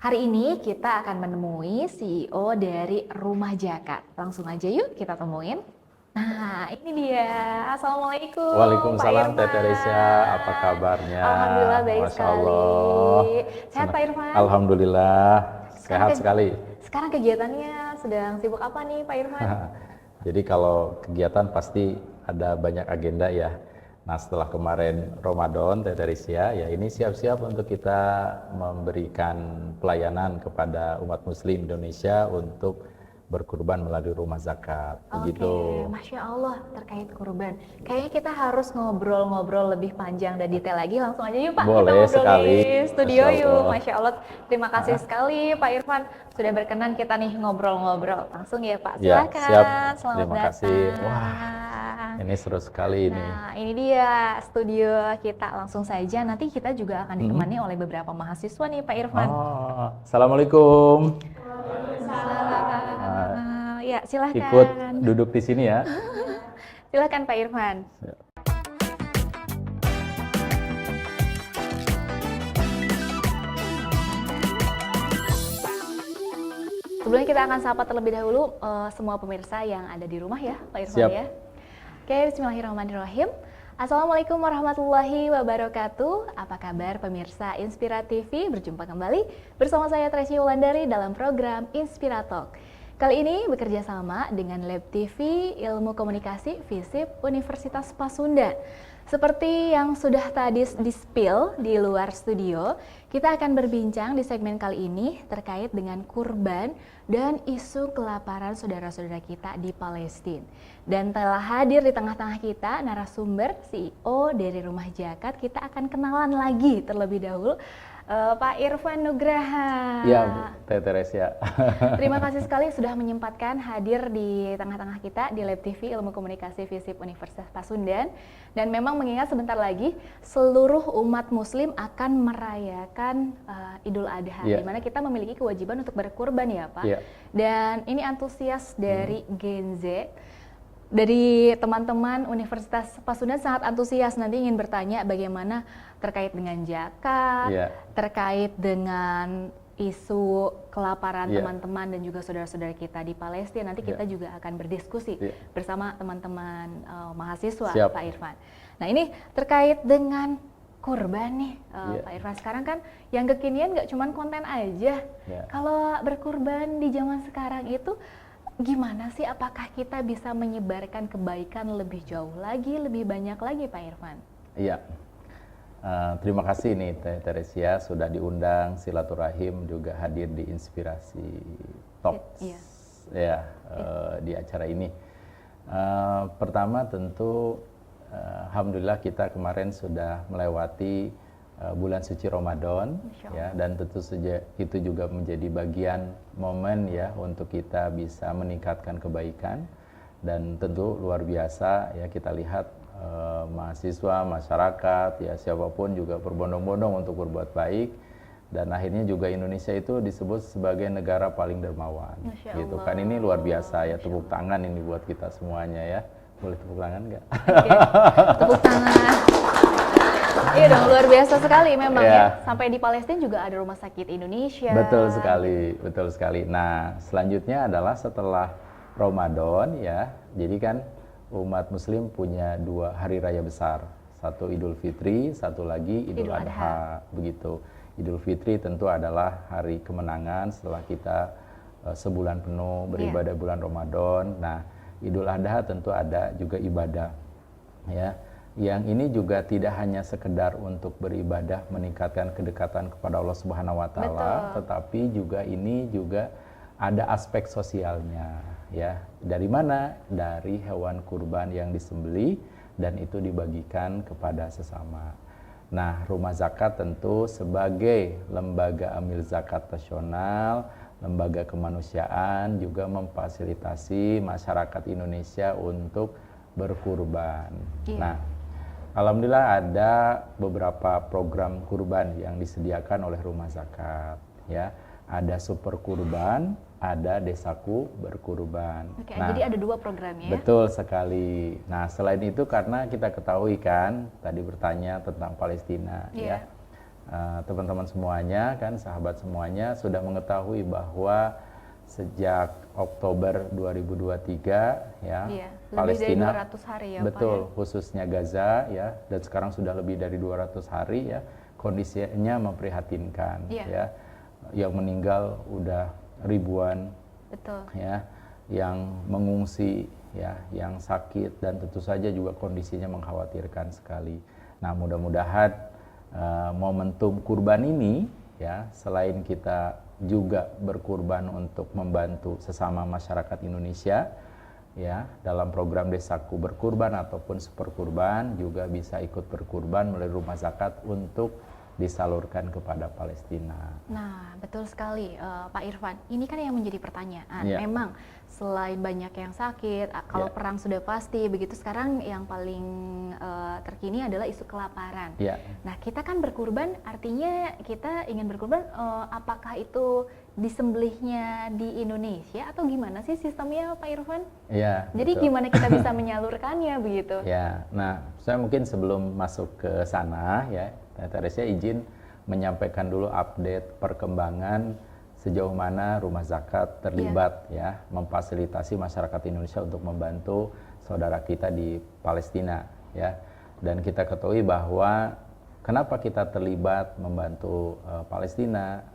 Hari ini kita akan menemui CEO dari Rumah Zakat. Langsung aja yuk kita temuin. Nah, ini dia. Assalamualaikum, Pak Waalaikumsalam Teh Teresia, apa Irfan. kabarnya? Alhamdulillah baik Masya sekali. Allah. Sehat, Pak Irfan? Alhamdulillah, Sekarang, sehat sekali. sekarang kegiatannya sedang sibuk apa nih, Pak Irfan? Jadi kalau kegiatan pasti ada banyak agenda ya. Nah setelah kemarin Ramadan Teh Teresia, ya ini siap-siap untuk kita memberikan pelayanan kepada umat muslim Indonesia untuk berkurban melalui rumah zakat. Begitu. Oke, Masya Allah terkait kurban. Kayaknya kita harus ngobrol-ngobrol lebih panjang dan detail lagi. Langsung aja yuk Pak, kita Boleh ngobrol di sekali. studio Masya yuk. Allah. Masya Allah, terima kasih sekali Pak Irfan sudah berkenan kita nih ngobrol-ngobrol. Langsung ya Pak, Ya, silakan. siap. Selamat Terima datang. kasih. Wah, ini seru sekali ini. Nah, ini dia studio kita. Langsung saja, nanti kita juga akan ditemani oleh beberapa mahasiswa nih Pak Irfan. Oh, Assalamualaikum. Ya, silakan. Ikut duduk di sini ya. Silakan Pak Irfan. Sebelumnya kita akan sapa terlebih dahulu semua pemirsa yang ada di rumah ya, Pak Irfan. Siap. Ya. Oke, bismillahirrahmanirrahim. Assalamualaikum warahmatullahi wabarakatuh. Apa kabar pemirsa Inspira TV? Berjumpa kembali bersama saya Tracy Wulandari dalam program Inspira Talk. Kali ini bekerja sama dengan Lab TV Ilmu Komunikasi FISIP Universitas Pasundan. Seperti yang sudah tadi di-spill di luar studio, kita akan berbincang di segmen kali ini terkait dengan kurban dan isu kelaparan saudara-saudara kita di Palestina. Dan telah hadir di tengah-tengah kita narasumber CEO dari Rumah Zakat. Kita akan kenalan lagi terlebih dahulu. Pak Irfan Nugraha. Ya, Teh Teresia. Terima kasih sekali sudah menyempatkan hadir di tengah-tengah kita di Lab TV Ilmu Komunikasi FISIP Universitas Pasundan. Dan memang mengingat sebentar lagi seluruh umat muslim akan merayakan Idul Adha, di mana kita memiliki kewajiban untuk berkurban ya Pak. Dan ini antusias dari Gen Z. Dari teman-teman Universitas Pasundan sangat antusias, nanti ingin bertanya bagaimana terkait dengan zakat, terkait dengan isu kelaparan teman-teman dan juga saudara-saudara kita di Palestina. Nanti kita juga akan berdiskusi bersama teman-teman mahasiswa. Siap. Pak Irfan. Nah ini terkait dengan kurban nih Pak Irfan, sekarang kan yang kekinian nggak cuma konten aja. Kalau berkurban di zaman sekarang itu gimana sih, apakah kita bisa menyebarkan kebaikan lebih jauh lagi, lebih banyak lagi Pak Irfan? Iya, terima kasih nih Teh Teresia sudah diundang silaturahim juga hadir di Inspirasi Talks di acara ini. Pertama tentu alhamdulillah kita kemarin sudah melewati bulan suci Ramadan ya, dan tentu saja itu juga menjadi bagian momen ya untuk kita bisa meningkatkan kebaikan. Dan tentu luar biasa ya, kita lihat mahasiswa, masyarakat ya, siapapun juga berbondong-bondong untuk berbuat baik, dan akhirnya juga Indonesia itu disebut sebagai negara paling dermawan gitu kan. Ini luar biasa ya, tepuk tangan ini buat kita semuanya ya. Boleh tepuk tangan nggak? Tepuk tangan. Iya dong, luar biasa sekali memang ya. Sampai di Palestina juga ada rumah sakit Indonesia. Betul sekali, betul sekali. Nah, selanjutnya adalah setelah Ramadan ya. Jadi kan umat muslim punya 2 hari raya besar. Satu Idul Fitri, satu lagi Idul Adha. Begitu. Idul Fitri tentu adalah hari kemenangan setelah kita sebulan penuh beribadah bulan Ramadan. Nah, Idul Adha tentu ada juga ibadah ya. Yang ini juga tidak hanya sekedar untuk beribadah meningkatkan kedekatan kepada Allah Subhanahu wa taala, tetapi juga ini juga ada aspek sosialnya ya. Dari mana? Dari hewan kurban yang disembelih dan itu dibagikan kepada sesama. Nah, Rumah Zakat tentu sebagai lembaga amil zakat nasional, lembaga kemanusiaan juga memfasilitasi masyarakat Indonesia untuk berkurban. Nah, alhamdulillah ada beberapa program kurban yang disediakan oleh Rumah Zakat ya. Ada Super Kurban, ada Desaku Berkurban. Nah, jadi ada 2 programnya. Betul sekali. Nah, selain itu karena kita ketahui kan tadi bertanya tentang Palestina ya. teman-teman semuanya kan, sahabat semuanya sudah mengetahui bahwa sejak Oktober 2023 ya, Iya, Palestina, lebih dari 200 hari ya betul, Pak ya. khususnya Gaza ya, dan sekarang sudah lebih dari 200 hari ya, kondisinya memprihatinkan Iya. ya. Yang meninggal udah ribuan Betul. ya, yang mengungsi ya, yang sakit, dan tentu saja juga kondisinya mengkhawatirkan sekali. Nah, mudah-mudahan momentum kurban ini ya, selain kita juga berkurban untuk membantu sesama masyarakat Indonesia ya, dalam program Desaku Berkurban ataupun Super Kurban, juga bisa ikut berkurban melalui rumah zakat untuk disalurkan kepada Palestina. Nah, betul sekali Pak Irfan. Ini kan yang menjadi pertanyaan. Ya. Memang selain banyak yang sakit, kalau Ya. perang sudah pasti, begitu sekarang yang paling terkini adalah isu kelaparan. Ya. Nah, kita kan berkurban, artinya kita ingin berkurban, apakah itu disembelihnya di Indonesia atau gimana sih sistemnya Pak Irfan? Ya, Jadi betul. gimana kita bisa menyalurkannya begitu? Ya, nah saya mungkin sebelum masuk ke sana ya, Teh Teresia izin menyampaikan dulu update perkembangan sejauh mana rumah zakat terlibat ya, memfasilitasi masyarakat Indonesia untuk membantu saudara kita di Palestina ya. Dan kita ketahui bahwa kenapa kita terlibat membantu Palestina,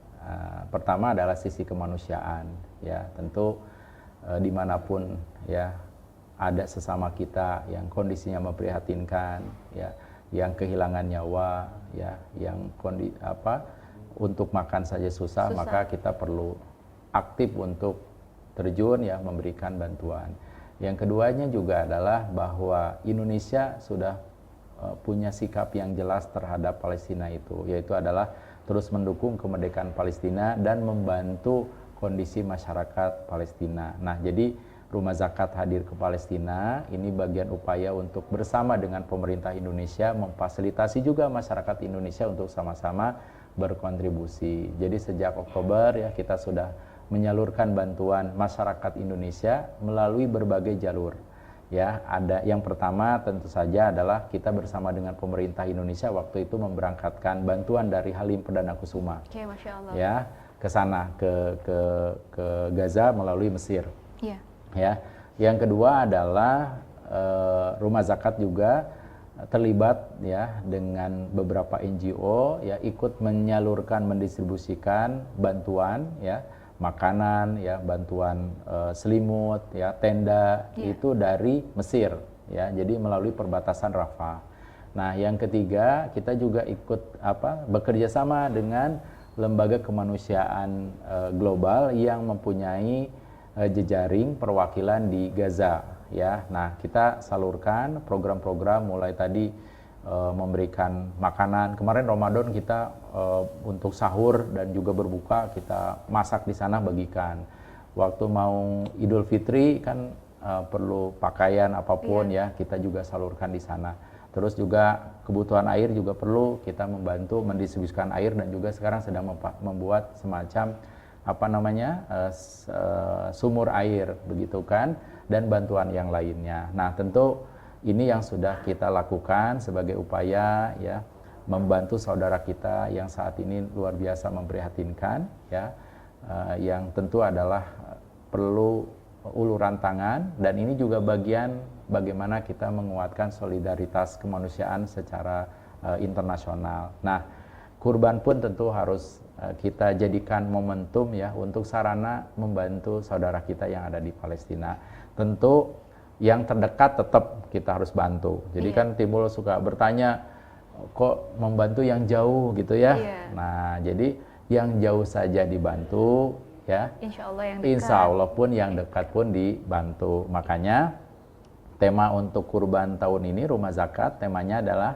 pertama adalah sisi kemanusiaan ya, tentu dimanapun ya ada sesama kita yang kondisinya memprihatinkan ya, yang kehilangan nyawa ya, yang untuk makan saja susah, maka kita perlu aktif untuk terjun ya, memberikan bantuan. Yang keduanya juga adalah bahwa Indonesia sudah punya sikap yang jelas terhadap Palestina itu, yaitu adalah terus mendukung kemerdekaan Palestina dan membantu kondisi masyarakat Palestina. Nah, jadi Rumah Zakat hadir ke Palestina, ini bagian upaya untuk bersama dengan pemerintah Indonesia memfasilitasi juga masyarakat Indonesia untuk sama-sama berkontribusi. Jadi sejak Oktober ya, kita sudah menyalurkan bantuan masyarakat Indonesia melalui berbagai jalur. Ya, ada yang pertama tentu saja adalah kita bersama dengan pemerintah Indonesia waktu itu memberangkatkan bantuan dari Halim Perdana Kusuma. Oke, Masya Allah. Ya, ke sana ke Gaza melalui Mesir. Iya. Ya, yang kedua adalah Rumah Zakat juga terlibat ya dengan beberapa NGO ya, ikut menyalurkan, mendistribusikan bantuan ya, makanan ya, bantuan selimut ya, tenda itu dari Mesir ya, jadi melalui perbatasan Rafah. Nah, yang ketiga kita juga ikut bekerja sama dengan lembaga kemanusiaan global yang mempunyai jejaring perwakilan di Gaza ya. Nah, kita salurkan program-program mulai tadi memberikan makanan. Kemarin Ramadan kita untuk sahur dan juga berbuka kita masak di sana, bagikan. Waktu mau Idul Fitri kan perlu pakaian apapun ya, kita juga salurkan di sana. Terus juga kebutuhan air juga perlu, kita membantu mendistribusikan air, dan juga sekarang sedang membuat semacam sumur air begitu kan, dan bantuan yang lainnya. Nah, tentu ini yang sudah kita lakukan sebagai upaya ya, membantu saudara kita yang saat ini luar biasa memprihatinkan ya, yang tentu adalah perlu uluran tangan, dan ini juga bagian bagaimana kita menguatkan solidaritas kemanusiaan secara internasional. Nah, kurban pun tentu harus kita jadikan momentum ya, untuk sarana membantu saudara kita yang ada di Palestina. Tentu yang terdekat tetap kita harus bantu. Jadi kan timbul suka bertanya, kok membantu yang jauh gitu ya. Nah, jadi yang jauh saja dibantu ya. Insya Allah yang dekat. Insya Allah pun yang dekat pun dibantu. Makanya tema untuk kurban tahun ini Rumah Zakat temanya adalah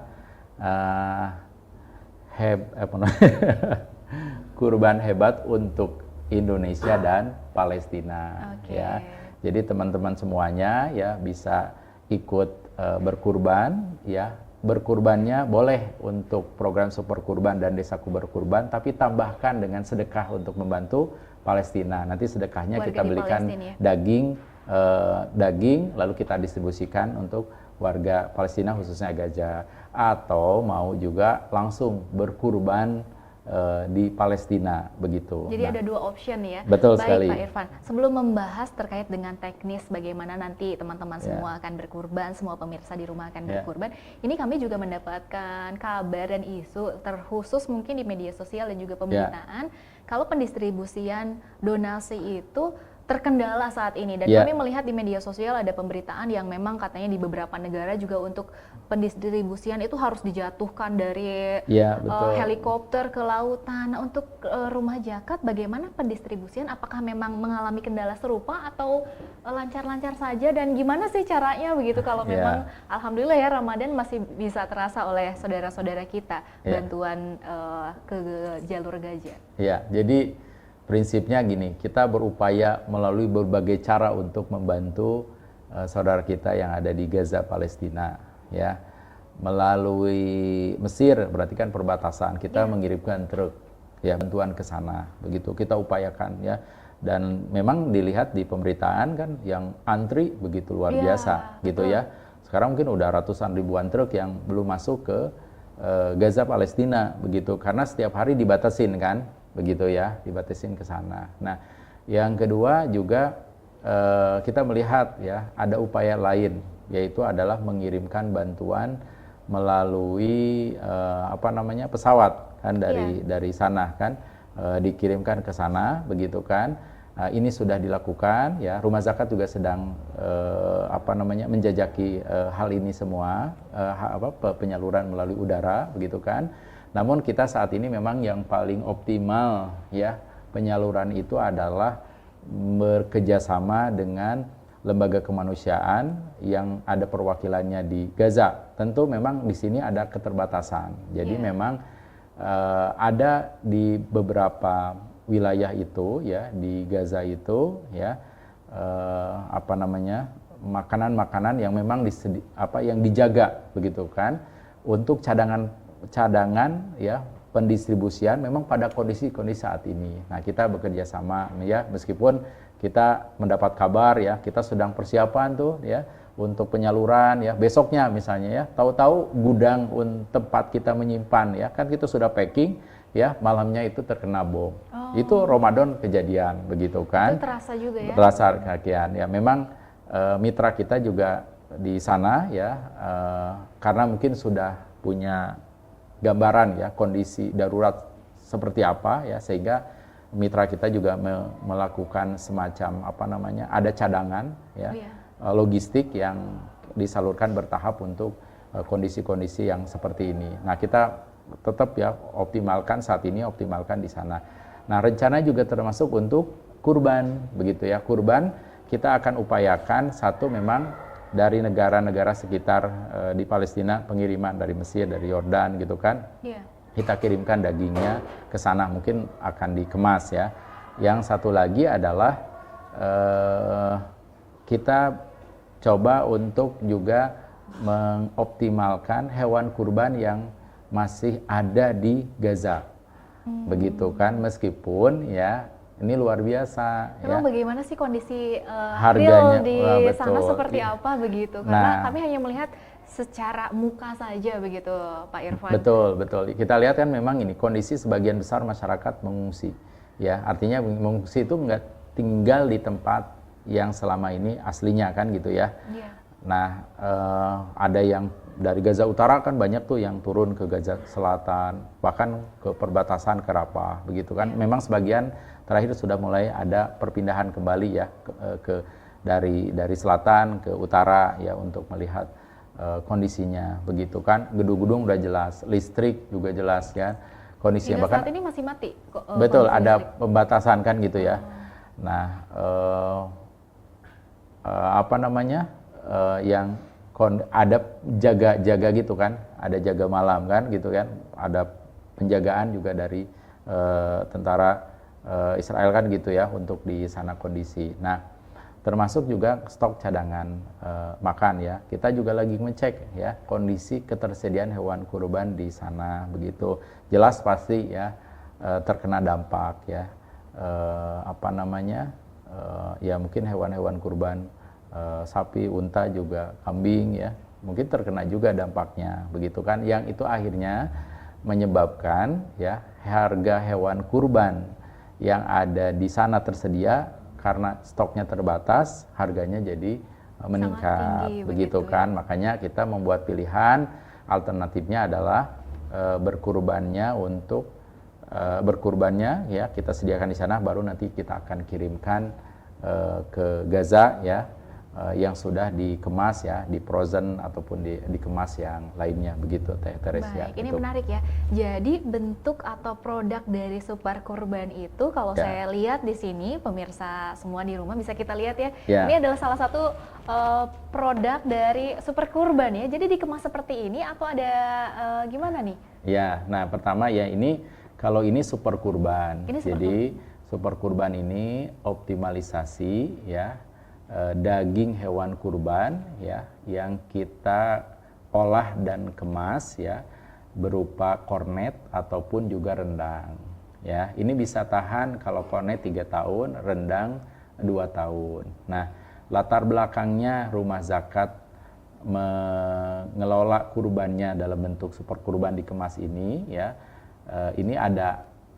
kurban hebat untuk Indonesia dan Palestina. Ya. Jadi teman-teman semuanya ya bisa ikut berkurban ya. Berkurbannya boleh untuk program Super Kurban dan Desaku Berkurban, tapi tambahkan dengan sedekah untuk membantu Palestina. Nanti sedekahnya Warga kita belikan daging lalu kita distribusikan untuk warga Palestina khususnya Gaza. atau mau juga langsung berkurban di Palestina begitu. Jadi ada dua option ya. Betul Baik, sekali. Pak Irfan. Sebelum membahas terkait dengan teknis bagaimana nanti teman-teman semua akan berkurban, semua pemirsa di rumah akan berkurban, ini kami juga mendapatkan kabar dan isu terkhusus mungkin di media sosial dan juga pemberitaan kalau pendistribusian donasi itu terkendala saat ini, dan kami melihat di media sosial ada pemberitaan yang memang katanya di beberapa negara juga untuk pendistribusian itu harus dijatuhkan dari helikopter ke lautan. Nah, untuk rumah zakat bagaimana pendistribusian, apakah memang mengalami kendala serupa atau lancar-lancar saja, dan gimana sih caranya begitu kalau memang alhamdulillah ya Ramadan masih bisa terasa oleh saudara-saudara kita bantuan ke jalur Gaza. Ya, jadi prinsipnya gini, kita berupaya melalui berbagai cara untuk membantu saudara kita yang ada di Gaza, Palestina, ya. Melalui Mesir, berarti kan perbatasan, kita mengirimkan truk, ya, bantuan ke sana, begitu kita upayakan, ya. Dan memang dilihat di pemberitaan kan, yang antri begitu luar biasa, gitu ya. Sekarang mungkin udah ratusan ribuan truk yang belum masuk ke Gaza, Palestina, begitu, karena setiap hari dibatasin kan. Begitu ya, dibatasin ke sana. Nah, yang kedua juga kita melihat ya ada upaya lain, yaitu adalah mengirimkan bantuan melalui pesawat kan dari sana kan, dikirimkan ke sana begitu kan. Ini sudah dilakukan ya. Rumah Zakat juga sedang menjajaki hal ini semua, penyaluran melalui udara begitu kan. Namun kita saat ini memang yang paling optimal ya penyaluran itu adalah bekerjasama dengan lembaga kemanusiaan yang ada perwakilannya di Gaza. Tentu memang di sini ada keterbatasan. Jadi memang ada di beberapa wilayah itu ya di Gaza itu ya makanan-makanan yang memang yang dijaga begitu kan untuk cadangan ya pendistribusian memang pada kondisi saat ini. Nah, kita bekerja sama ya, meskipun kita mendapat kabar ya kita sedang persiapan tuh ya untuk penyaluran ya besoknya misalnya ya, tahu-tahu gudang tempat kita menyimpan ya kan kita sudah packing ya, malamnya itu terkena bom. Itu Ramadan kejadian begitu kan. Itu terasa juga ya. Terasa kakian ya, memang mitra kita juga di sana ya karena mungkin sudah punya gambaran ya kondisi darurat seperti apa ya, sehingga mitra kita juga melakukan semacam ada cadangan ya logistik yang disalurkan bertahap untuk kondisi-kondisi yang seperti ini. Nah, kita tetap ya optimalkan di sana. Nah, rencana juga termasuk untuk kurban begitu ya. Kurban kita akan upayakan satu memang dari negara-negara sekitar di Palestina, pengiriman dari Mesir, dari Yordan gitu kan. Kita kirimkan dagingnya ke sana, mungkin akan dikemas ya. Yang satu lagi adalah kita coba untuk juga mengoptimalkan hewan kurban yang masih ada di Gaza. Begitu kan, meskipun ya ini luar biasa. Memang ya. Bagaimana sih kondisi harganya real di sana seperti apa begitu? Karena kami hanya melihat secara muka saja begitu, Pak Irfan. Betul. Kita lihat kan memang ini kondisi sebagian besar masyarakat mengungsi. Ya, artinya mengungsi itu nggak tinggal di tempat yang selama ini aslinya kan gitu ya. Nah, ada yang dari Gaza Utara kan banyak tuh yang turun ke Gaza Selatan, bahkan ke perbatasan ke Rafah begitu kan. Memang sebagian terakhir sudah mulai ada perpindahan kembali ya dari selatan ke utara ya untuk melihat kondisinya begitu kan. Gedung-gedung udah jelas, listrik juga jelas ya kondisinya. Bahkan saat ini masih mati. Betul, ada pembatasan kan gitu ya. Nah, yang ada jaga gitu kan, ada jaga malam kan gitu kan, ada penjagaan juga dari tentara Israel kan gitu ya untuk di sana kondisi. Nah, termasuk juga stok cadangan makan ya. Kita juga lagi ngecek ya kondisi ketersediaan hewan kurban di sana begitu. Jelas pasti ya terkena dampak ya ya mungkin hewan-hewan kurban sapi, unta juga, kambing ya mungkin terkena juga dampaknya, begitu kan? Yang itu akhirnya menyebabkan ya harga hewan kurban yang ada di sana tersedia karena stoknya terbatas, harganya jadi meningkat, tinggi, begitu begitu kan? Makanya kita membuat pilihan alternatifnya adalah berkurbannya untuk berkurbannya ya kita sediakan di sana, baru nanti kita akan kirimkan ke Gaza ya, yang sudah dikemas ya, di frozen ataupun dikemas yang lainnya, begitu Teh Teresia. Baik, ini gitu. menarik ya. Jadi bentuk atau produk dari super kurban itu kalau Ya. saya lihat di sini, pemirsa semua di rumah bisa kita lihat ya. Ya. Ini adalah salah satu produk dari super kurban ya. Jadi dikemas seperti ini atau ada gimana nih? Ya, nah pertama ya ini kalau ini super kurban. Ini super Jadi super kurban ini optimalisasi ya daging hewan kurban ya yang kita olah dan kemas ya berupa kornet ataupun juga rendang. Ya, ini bisa tahan kalau kornet 3 tahun, rendang 2 tahun. Nah, latar belakangnya rumah zakat mengelola kurbannya dalam bentuk super kurban dikemas ini ya, ini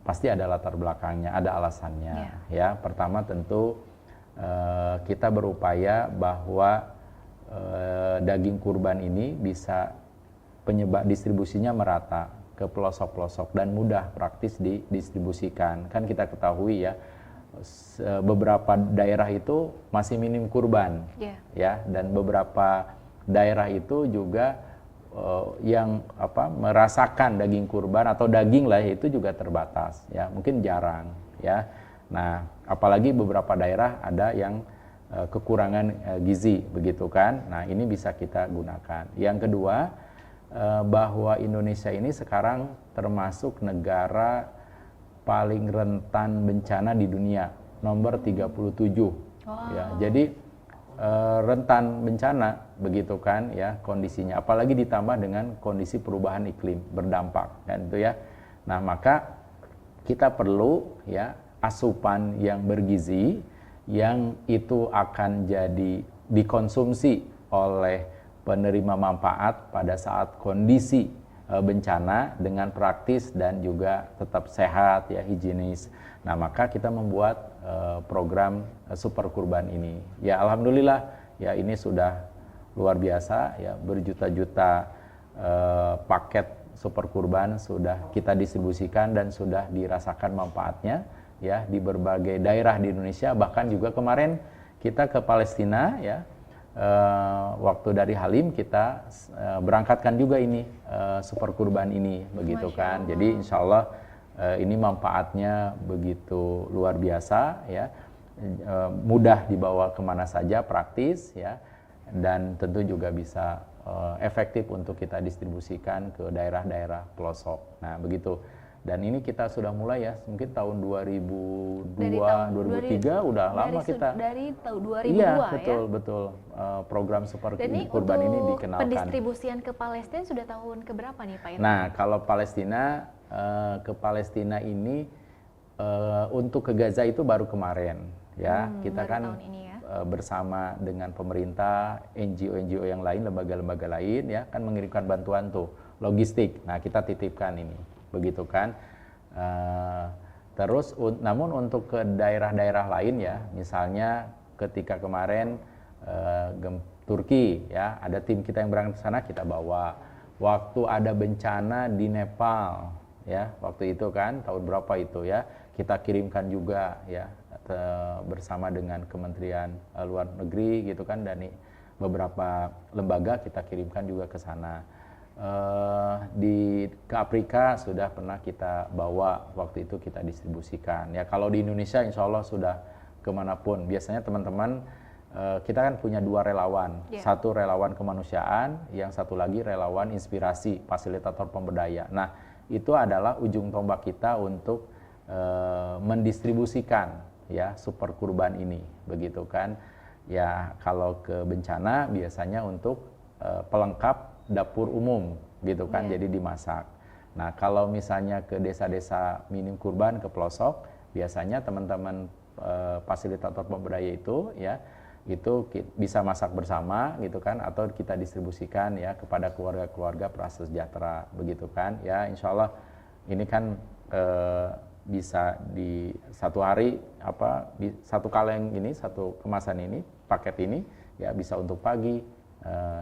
pasti ada latar belakangnya, ada alasannya ya. Pertama tentu kita berupaya bahwa daging kurban ini bisa distribusinya merata ke pelosok-pelosok dan mudah praktis didistribusikan. Kan kita ketahui ya, beberapa daerah itu masih minim kurban ya, dan beberapa daerah itu juga yang merasakan daging kurban atau daging lah itu juga terbatas ya, mungkin jarang ya. Nah, apalagi beberapa daerah ada yang kekurangan gizi, begitu kan. Nah, ini bisa kita gunakan. Yang kedua, bahwa Indonesia ini sekarang termasuk negara paling rentan bencana di dunia, nomor 37. Ya, jadi rentan bencana, begitu kan ya kondisinya, apalagi ditambah dengan kondisi perubahan iklim berdampak kan itu ya. Nah, maka kita perlu ya asupan yang bergizi yang itu akan jadi dikonsumsi oleh penerima manfaat pada saat kondisi bencana dengan praktis dan juga tetap sehat ya, higienis. Nah, maka kita membuat program super kurban ini. Ya, alhamdulillah ya, ini sudah luar biasa ya, berjuta-juta paket super kurban sudah kita distribusikan dan sudah dirasakan manfaatnya ya di berbagai daerah di Indonesia. Bahkan juga kemarin kita ke Palestina ya, waktu dari Halim kita berangkatkan juga ini super kurban ini, begitu kan. Jadi insya Allah ini manfaatnya begitu luar biasa ya, mudah dibawa kemana saja, praktis ya, dan tentu juga bisa efektif untuk kita distribusikan ke daerah-daerah pelosok. Nah, begitu. Dan ini kita sudah mulai ya, mungkin tahun 2003 udah lama kita. Dari tahun 2002 iya, ya? betul. Program super Dan kurban ini untuk dikenalkan. pendistribusian ke Palestina sudah tahun keberapa nih Pak Irfan? Nah, kalau Palestina, ke Palestina ini untuk ke Gaza itu baru kemarin ya. Kita kan tahun ini ya. Bersama dengan pemerintah, NGO yang lain, lembaga-lembaga lain ya, kan mengirimkan bantuan tuh, logistik. Nah, kita titipkan ini, begitu kan. Terus namun untuk ke daerah-daerah lain ya, misalnya ketika kemarin Turki ya, ada tim kita yang berangkat ke sana, kita bawa. Waktu ada bencana di Nepal ya, waktu itu kan tahun berapa itu ya, kita kirimkan juga ya, bersama dengan Kementerian Luar Negeri gitu kan, dan beberapa lembaga kita kirimkan juga ke sana. Ke Afrika sudah pernah kita bawa, waktu itu kita distribusikan ya. Kalau di Indonesia insya Allah sudah kemanapun. Biasanya teman-teman, kita kan punya 2 relawan, satu relawan kemanusiaan, yang satu lagi relawan inspirasi, fasilitator pemberdaya. Nah, itu adalah ujung tombak kita untuk mendistribusikan ya super kurban ini, begitu kan ya. Kalau ke bencana biasanya untuk pelengkap dapur umum, gitu kan, jadi dimasak. Nah, kalau misalnya ke desa-desa minim kurban, ke pelosok, biasanya teman-teman fasilitator pemberdaya itu ya itu bisa masak bersama gitu kan, atau kita distribusikan ya kepada keluarga-keluarga prasejahtera begitu kan ya. Insya Allah ini kan bisa di satu hari satu kaleng ini, satu kemasan ini, paket ini ya bisa untuk pagi,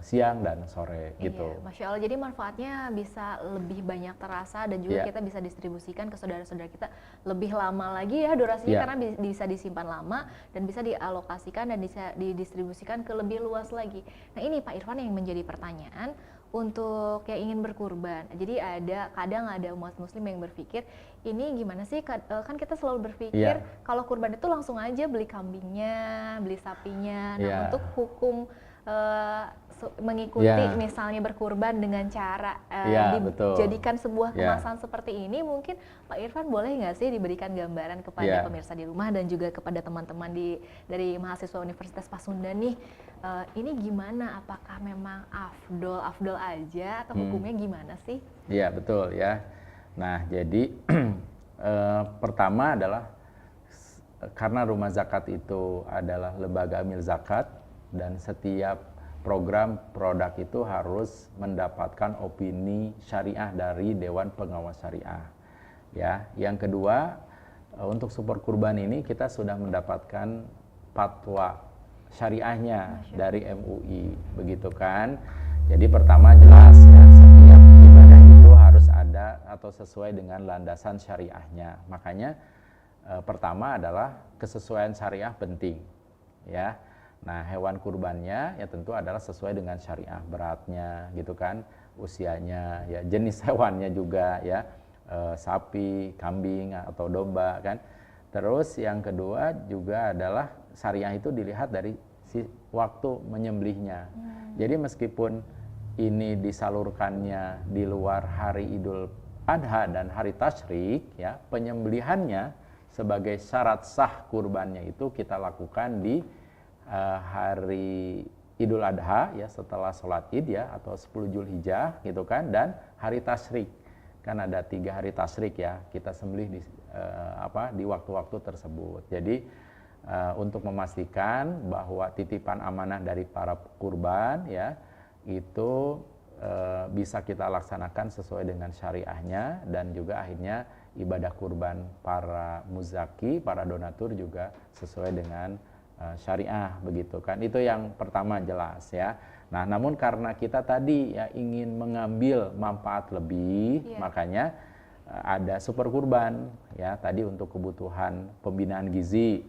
siang dan sore gitu. Iya, Masya Allah, jadi manfaatnya bisa lebih banyak terasa dan juga kita bisa distribusikan ke saudara-saudara kita lebih lama lagi ya durasinya, karena bisa disimpan lama dan bisa dialokasikan dan bisa didistribusikan ke lebih luas lagi. Nah ini Pak Irfan yang menjadi pertanyaan untuk yang ingin berkurban. Jadi kadang ada umat muslim yang berpikir, ini gimana sih, kan kita selalu berpikir kalau kurban itu langsung aja beli kambingnya, beli sapinya. Nah untuk hukum mengikuti misalnya berkurban dengan cara dijadikan sebuah kemasan seperti ini, mungkin Pak Irfan boleh nggak sih diberikan gambaran kepada pemirsa di rumah dan juga kepada teman-teman dari mahasiswa Universitas Pasundan nih, ini gimana, apakah memang afdol aja atau hukumnya gimana sih? Iya betul ya. Nah jadi pertama adalah karena rumah zakat itu adalah lembaga amil zakat, dan setiap program produk itu harus mendapatkan opini syariah dari Dewan Pengawas Syariah. Ya, yang kedua, untuk super kurban ini kita sudah mendapatkan fatwa syariahnya dari MUI, begitu kan? Jadi pertama jelas ya, setiap ibadah itu harus ada atau sesuai dengan landasan syariahnya. Makanya pertama adalah kesesuaian syariah penting, ya. Nah, hewan kurbannya ya tentu adalah sesuai dengan syariah, beratnya gitu kan, usianya, ya jenis hewannya juga ya, sapi, kambing atau domba kan. Terus yang kedua juga adalah syariah itu dilihat dari waktu menyembelihnya. Jadi meskipun ini disalurkannya di luar hari Idul Adha dan hari Tasyrik ya, penyembelihannya sebagai syarat sah kurbannya itu kita lakukan di hari Idul Adha ya, setelah sholat Id ya, atau 10 Zulhijjah gitu kan, dan hari Tasyrik. Kan ada 3 hari Tasyrik ya, kita sembelih di waktu-waktu tersebut. Jadi untuk memastikan bahwa titipan amanah dari para kurban ya itu bisa kita laksanakan sesuai dengan syariahnya, dan juga akhirnya ibadah kurban para muzaki, para donatur juga sesuai dengan syariah begitu kan. Itu yang pertama jelas ya. Nah, namun karena kita tadi ya ingin mengambil manfaat lebih, makanya ada super kurban ya, tadi untuk kebutuhan pembinaan gizi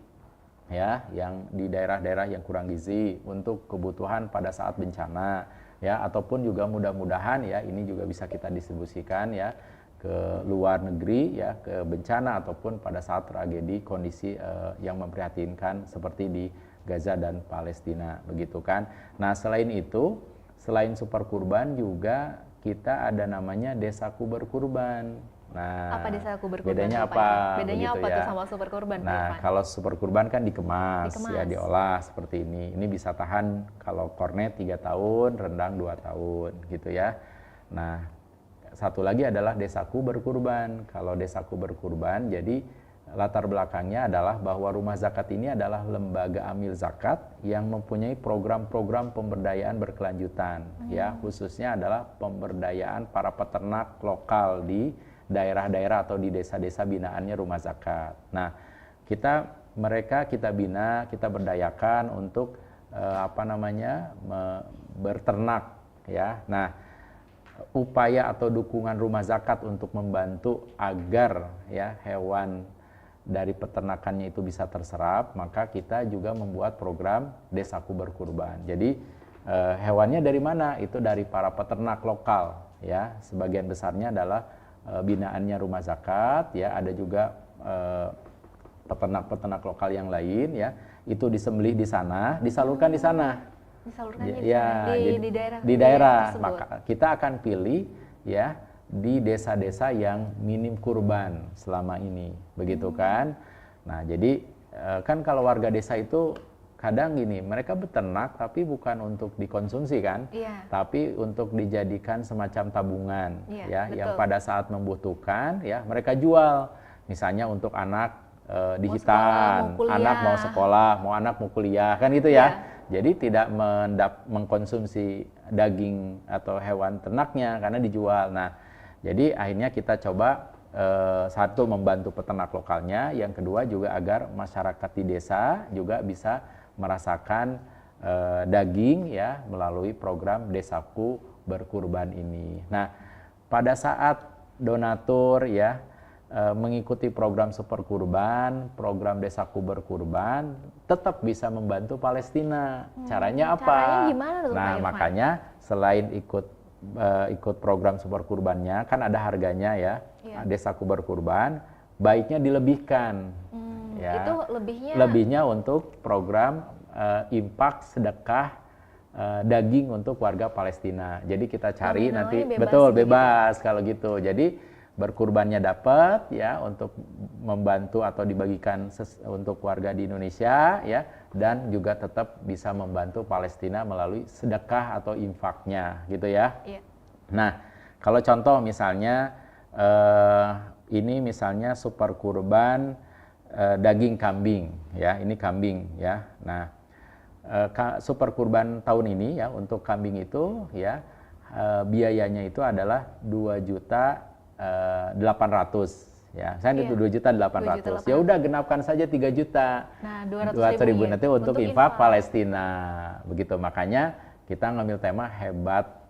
ya, yang di daerah-daerah yang kurang gizi, untuk kebutuhan pada saat bencana ya, ataupun juga mudah-mudahan ya ini juga bisa kita distribusikan ya ke luar negeri ya, ke bencana ataupun pada saat tragedi kondisi yang memprihatinkan seperti di Gaza dan Palestina begitu kan. Nah, selain itu, selain super kurban juga kita ada namanya desaku berkurban. Nah, apa desaku berkurban? Bedanya apa? Bedanya begitu apa ya. tuh sama super kurban? Nah, kalau super kurban kan dikemas ya, diolah seperti ini. Ini bisa tahan kalau kornet 3 tahun, rendang 2 tahun gitu ya. Nah, satu lagi adalah desaku berkurban. Kalau desaku berkurban, jadi latar belakangnya adalah bahwa rumah zakat ini adalah lembaga amil zakat yang mempunyai program-program pemberdayaan berkelanjutan ya, khususnya adalah pemberdayaan para peternak lokal di daerah-daerah atau di desa-desa binaannya rumah zakat. Nah, mereka kita bina, kita berdayakan untuk berternak ya. Nah, upaya atau dukungan rumah zakat untuk membantu agar ya hewan dari peternakannya itu bisa terserap, maka kita juga membuat program desaku berkurban. Jadi hewannya dari mana? Itu dari para peternak lokal ya, sebagian besarnya adalah binaannya rumah zakat ya, ada juga peternak-peternak lokal yang lain ya, itu disembelih di sana, disalurkan di sana. Disalurkannya di daerah maka kita akan pilih ya di desa-desa yang minim kurban selama ini begitu kan. Nah, jadi kan kalau warga desa itu kadang gini, mereka beternak tapi bukan untuk dikonsumsi kan, tapi untuk dijadikan semacam tabungan ya, yang pada saat membutuhkan ya mereka jual, misalnya untuk anak di Mau sekolah, hitan, mau kuliah. anak mau sekolah, mau anak mau kuliah, kan gitu Iya. ya. Jadi tidak mengkonsumsi daging atau hewan ternaknya karena dijual. Nah, jadi akhirnya kita coba satu membantu peternak lokalnya, yang kedua juga agar masyarakat di desa juga bisa merasakan daging ya melalui program Desaku Berkurban ini. Nah, pada saat donatur ya mengikuti program Super Kurban, program Desaku Berkurban, tetap bisa membantu Palestina. Caranya apa? Caranya gimana tuh, Pak Nah, Irfan? makanya selain ikut program Super Kurbannya, kan ada harganya ya, Iya. Desaku Berkurban, baiknya dilebihkan. Ya. Itu lebihnya Lebihnya untuk program infak sedekah daging untuk warga Palestina. Jadi kita cari Nominalnya nanti bebas betul begitu? bebas kalau gitu. Jadi berkurbannya dapat ya untuk membantu atau dibagikan untuk warga di Indonesia ya, dan juga tetap bisa membantu Palestina melalui sedekah atau infaknya gitu ya. Iya. Nah, kalau contoh misalnya ini misalnya Super Kurban daging kambing ya, ini kambing ya. Nah, Super Kurban tahun ini ya untuk kambing itu ya biayanya itu adalah 2.800.000 ya. Saya itu 2.800.000. Ya udah genapkan saja 3 juta. Nah, 200.000 200.000 nanti untuk infak infak. Palestina. Begitu, makanya kita ngambil tema hebat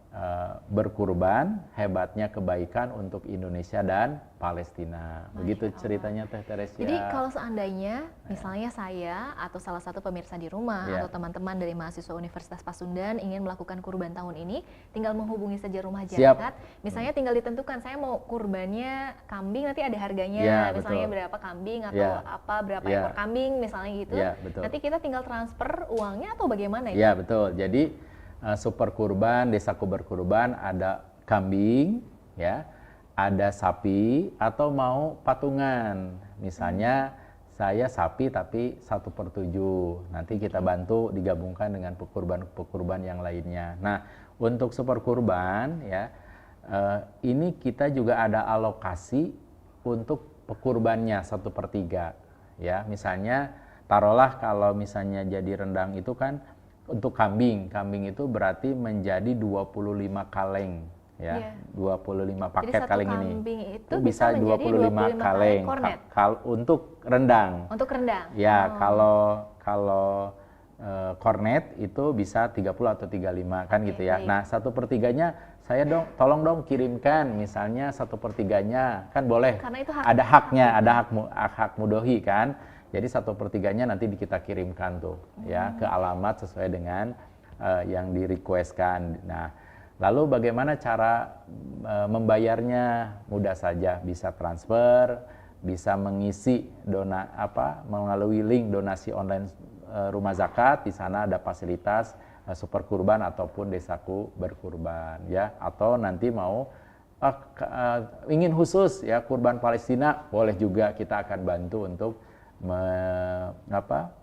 berkurban, hebatnya kebaikan untuk Indonesia dan Palestina. Begitu ceritanya Teh Teresia. Jadi kalau seandainya misalnya saya atau salah satu pemirsa di rumah Ya. atau teman-teman dari mahasiswa Universitas Pasundan ingin melakukan kurban tahun ini, tinggal menghubungi saja Rumah Siap. Zakat. Misalnya tinggal ditentukan saya mau kurbannya kambing, nanti ada harganya. Ya, misalnya betul. berapa kambing atau Ya. apa berapa Ya. ekor kambing misalnya gitu. Ya, betul. Nanti kita tinggal transfer uangnya atau bagaimana Ya, betul. Jadi Super Kurban, Desaku Berkurban ada kambing ya, ada sapi, atau mau patungan. Misalnya saya sapi tapi 1/7. Nanti kita bantu digabungkan dengan pekurban yang lainnya. Nah, untuk Super Kurban ya, ini kita juga ada alokasi untuk pekurbannya 1/3 ya. Misalnya taruhlah kalau misalnya jadi rendang itu kan untuk kambing itu berarti menjadi 25 kaleng ya. Iya. 25 Jadi paket satu kaleng ini. kambing itu bisa bisa menjadi 25 kaleng kornet? untuk rendang. Untuk rendang. Ya, Oh. kalau kornet itu bisa 30 atau 35 kan Oke, gitu ya. baik. Nah, 1/3-nya saya tolong dong kirimkan misalnya 1/3-nya kan boleh. Karena itu hak- ada haknya, ada hak mudohi kan. Jadi 1/3-nya nanti kita kirimkan tuh ya ke alamat sesuai dengan yang di requestkan. Nah, lalu bagaimana cara membayarnya? Mudah saja, bisa transfer, bisa mengisi melalui link donasi online Rumah Zakat. Di sana ada fasilitas Super Kurban ataupun Desaku Berkurban ya. Atau nanti mau ingin khusus ya kurban Palestina, boleh juga, kita akan bantu untuk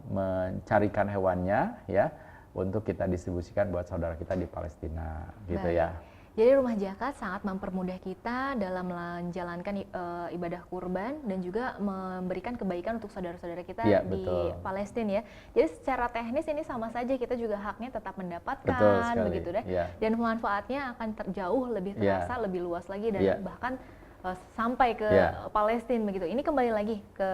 mencarikan hewannya ya untuk kita distribusikan buat saudara kita di Palestina gitu Baik. ya. Jadi Rumah Zakat sangat mempermudah kita dalam menjalankan ibadah kurban dan juga memberikan kebaikan untuk saudara-saudara kita Ya, di betul. Palestina ya. Jadi secara teknis ini sama saja, kita juga haknya tetap Betul mendapatkan sekali. begitu deh. Ya. Dan manfaatnya akan jauh lebih Ya. terasa, lebih luas lagi dan Ya. bahkan sampai ke Ya. Palestina begitu. Ini kembali lagi ke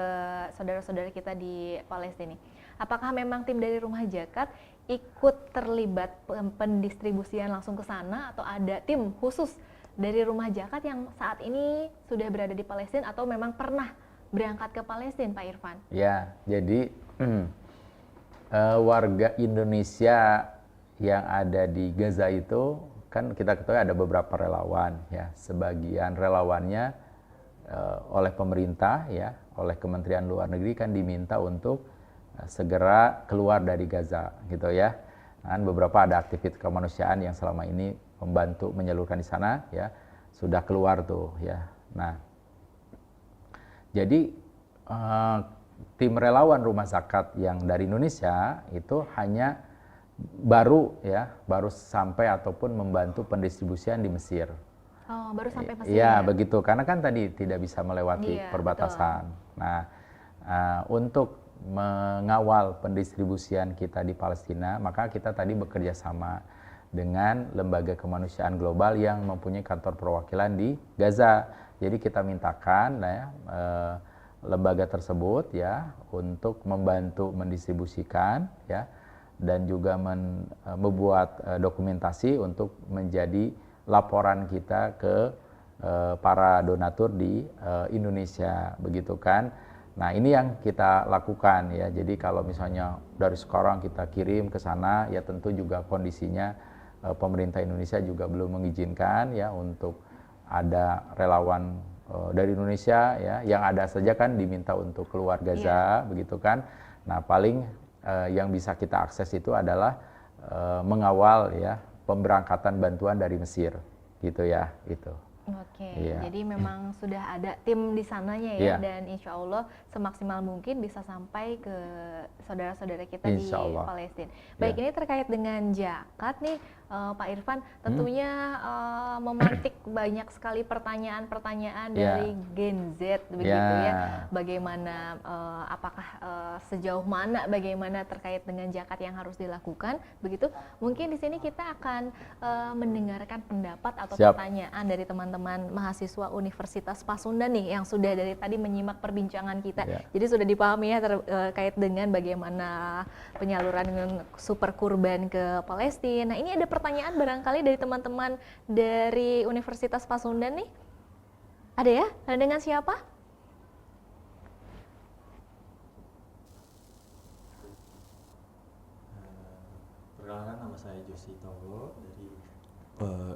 saudara-saudara kita di Palestina. Apakah memang tim dari Rumah Zakat ikut terlibat pendistribusian langsung ke sana, atau ada tim khusus dari Rumah Zakat yang saat ini sudah berada di Palestina atau memang pernah berangkat ke Palestina, Pak Irfan? Ya, jadi warga Indonesia yang ada di Gaza itu kan kita ketahui ada beberapa relawan ya. Sebagian relawannya oleh pemerintah ya, oleh Kementerian Luar Negeri kan diminta untuk segera keluar dari Gaza gitu ya. Dan beberapa ada aktivitas kemanusiaan yang selama ini membantu menyalurkan di sana ya, sudah keluar tuh ya. Nah, jadi tim relawan Rumah Zakat yang dari Indonesia itu hanya baru sampai ataupun membantu pendistribusian di Mesir. Oh, baru sampai Mesir. Iya, ya? begitu. Karena kan tadi tidak bisa melewati Iya, perbatasan. Nah, Untuk mengawal pendistribusian kita di Palestina, maka kita tadi bekerja sama dengan lembaga kemanusiaan global yang mempunyai kantor perwakilan di Gaza. Jadi kita mintakan lembaga tersebut ya untuk membantu mendistribusikan ya, dan juga membuat dokumentasi untuk menjadi laporan kita ke para donatur di Indonesia, begitu kan. Nah, ini yang kita lakukan ya. Jadi kalau misalnya dari sekarang kita kirim ke sana, ya tentu juga kondisinya pemerintah Indonesia juga belum mengizinkan ya untuk ada relawan dari Indonesia ya. Yang ada saja kan diminta untuk keluar Gaza, begitu kan. Nah, paling yang bisa kita akses itu adalah mengawal ya pemberangkatan bantuan dari Mesir, gitu ya, itu. Oke, jadi memang sudah ada tim di sananya ya, dan insya Allah semaksimal mungkin bisa sampai ke saudara-saudara kita di Palestina. Baik, ini terkait dengan zakat nih Pak Irfan, tentunya memantik banyak sekali pertanyaan-pertanyaan dari Gen Z begitu ya. Bagaimana, apakah sejauh mana bagaimana terkait dengan zakat yang harus dilakukan begitu? Mungkin di sini kita akan mendengarkan pendapat atau pertanyaan dari teman-teman mahasiswa Universitas Pasundan nih yang sudah dari tadi menyimak perbincangan kita. Jadi sudah dipahami ya terkait dengan bagaimana penyaluran super kurban ke Palestina. Nah, ini ada pertanyaan barangkali dari teman-teman dari Universitas Pasundan nih. Ada ya? Ada dengan siapa? Perkenalkan, nama saya Josi Tonggo dari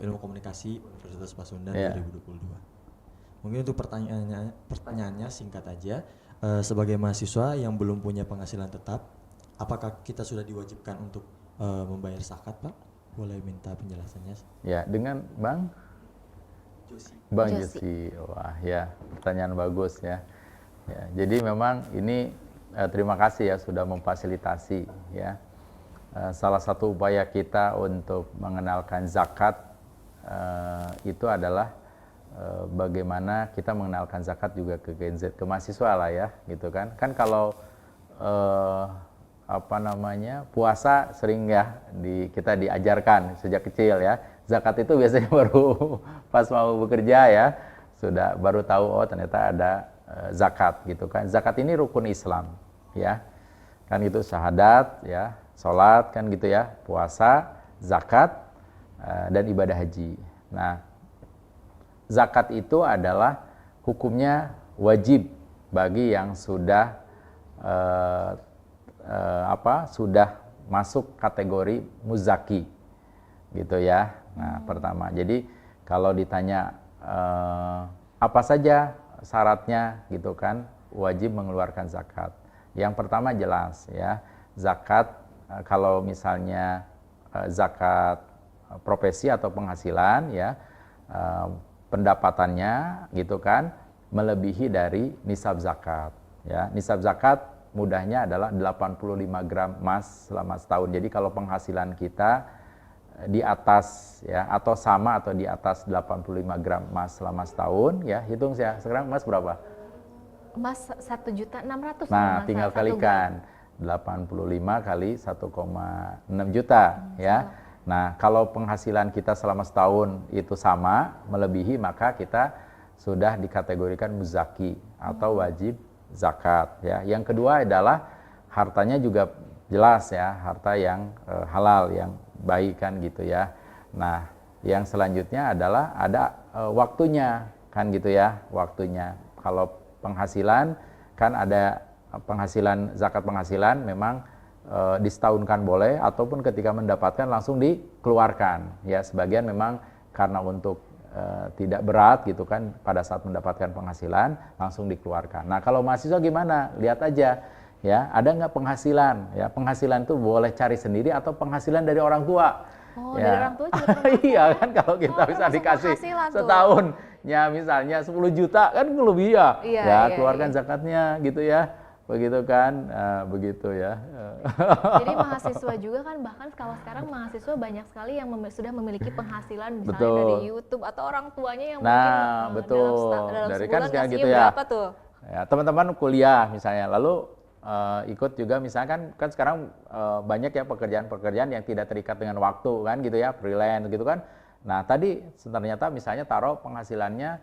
Ilmu Komunikasi Universitas Pasundan 2022. Mungkin untuk pertanyaannya singkat aja, sebagai mahasiswa yang belum punya penghasilan tetap, apakah kita sudah diwajibkan untuk membayar zakat, Pak? Boleh minta penjelasannya? Ya, dengan Bang Josi. Bang Josi. Wah ya, pertanyaan bagus ya. Jadi memang ini terima kasih ya sudah memfasilitasi ya. Salah satu upaya kita untuk mengenalkan zakat itu adalah bagaimana kita mengenalkan zakat juga ke Gen Z, ke mahasiswa lah ya, gitu kan. Kan kalau puasa sering ya kita diajarkan sejak kecil ya. Zakat itu biasanya baru pas mau bekerja ya, sudah baru tahu oh ternyata ada zakat gitu kan. Zakat ini rukun Islam ya. Kan itu syahadat ya, sholat kan gitu ya, puasa, zakat, dan ibadah haji. Nah, zakat itu adalah hukumnya wajib bagi yang sudah sudah masuk kategori muzaki, gitu ya. Nah, pertama, jadi kalau ditanya apa saja syaratnya gitu kan, wajib mengeluarkan zakat. Yang pertama jelas ya, zakat kalau misalnya zakat profesi atau penghasilan ya, pendapatannya gitu kan melebihi dari nisab zakat ya. Nisab zakat mudahnya adalah 85 gram emas selama setahun. Jadi kalau penghasilan kita di atas ya atau sama atau di atas 85 gram emas selama setahun ya, hitung ya sekarang emas berapa? Emas 1.600.000. Nah, tinggal kalikan 85 kali 1,6 juta ya. Nah, kalau penghasilan kita selama setahun itu sama, melebihi, maka kita sudah dikategorikan muzaki atau wajib zakat ya. Yang kedua adalah hartanya juga jelas ya, harta yang halal, yang baik kan gitu ya. Nah, yang selanjutnya adalah ada waktunya kan gitu ya, waktunya. Kalau penghasilan kan ada penghasilan, zakat penghasilan memang disetahunkan boleh ataupun ketika mendapatkan langsung dikeluarkan ya. Sebagian memang karena untuk tidak berat gitu kan pada saat mendapatkan penghasilan langsung dikeluarkan. Nah, kalau mahasiswa gimana? Lihat aja ya, ada nggak penghasilan ya. Penghasilan itu boleh cari sendiri atau penghasilan dari orang tua. Oh, ya. Dari orang tua juga termasuk. Iya kan, kalau kita bisa dikasih setahunnya misalnya 10 juta kan lebih ya. Keluarkan zakatnya gitu ya. Begitu kan, begitu ya. Jadi mahasiswa juga kan, bahkan kalau sekarang mahasiswa banyak sekali yang sudah memiliki penghasilan misalnya dari YouTube atau orang tuanya yang mungkin betul. dalam Dari sebulan kan ngasihnya gitu ya. berapa tuh? Ya, teman-teman kuliah misalnya, lalu ikut juga misalkan kan sekarang banyak ya pekerjaan-pekerjaan yang tidak terikat dengan waktu kan gitu ya, freelance gitu kan. Nah tadi ternyata misalnya taruh penghasilannya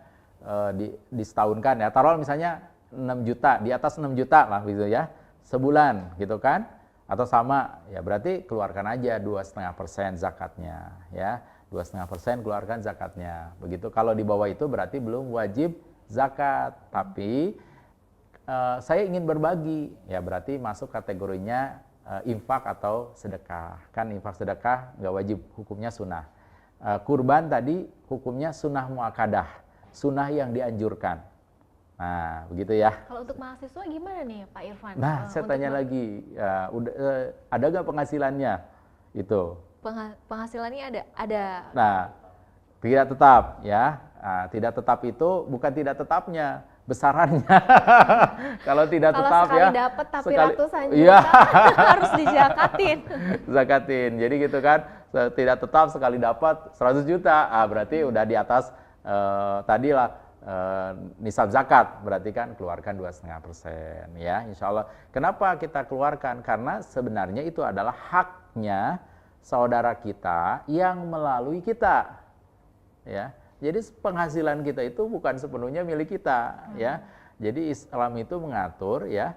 disetahunkan ya, taruh misalnya 6 juta, di atas 6 juta lah gitu ya, sebulan gitu kan, atau sama ya berarti keluarkan aja 2,5% zakatnya ya, 2,5% keluarkan zakatnya. Begitu kalau di bawah itu berarti belum wajib zakat, tapi saya ingin berbagi, ya berarti masuk kategorinya infak atau sedekah. Kan infak sedekah nggak wajib, hukumnya sunnah. Kurban tadi hukumnya sunnah muakkadah, sunnah yang dianjurkan. Nah, begitu ya. Kalau untuk mahasiswa gimana nih Pak Irfan? Nah, saya tanya lagi, ada nggak penghasilannya? Itu. Penghasilannya ada. Nah, tidak tetap ya. Nah, tidak tetap itu bukan tidak tetapnya, besarannya. Kalau tidak tetap sekali ya. dapat tapi sekali, ratusan iya. juta harus dijakatin. Zakatin. Jadi gitu kan, tidak tetap sekali dapat 100 juta. Berarti udah di atas tadilah nisab zakat, berarti kan keluarkan 2,5% ya, insya Allah. Kenapa kita keluarkan? Karena sebenarnya itu adalah haknya saudara kita yang melalui kita, ya. Jadi penghasilan kita itu bukan sepenuhnya milik kita, ya. Jadi Islam itu mengatur ya,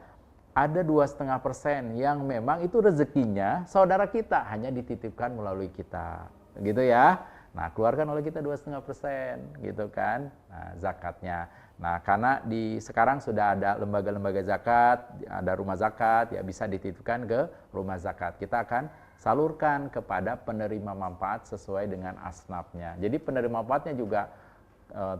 ada 2,5% yang memang itu rezekinya saudara kita, hanya dititipkan melalui kita, gitu ya. Nah, keluarkan oleh kita 2,5% gitu kan, nah, zakatnya. Nah, karena sekarang sudah ada lembaga-lembaga zakat, ada rumah zakat, ya bisa dititipkan ke rumah zakat. Kita akan salurkan kepada penerima manfaat sesuai dengan asnafnya. Jadi penerima manfaatnya juga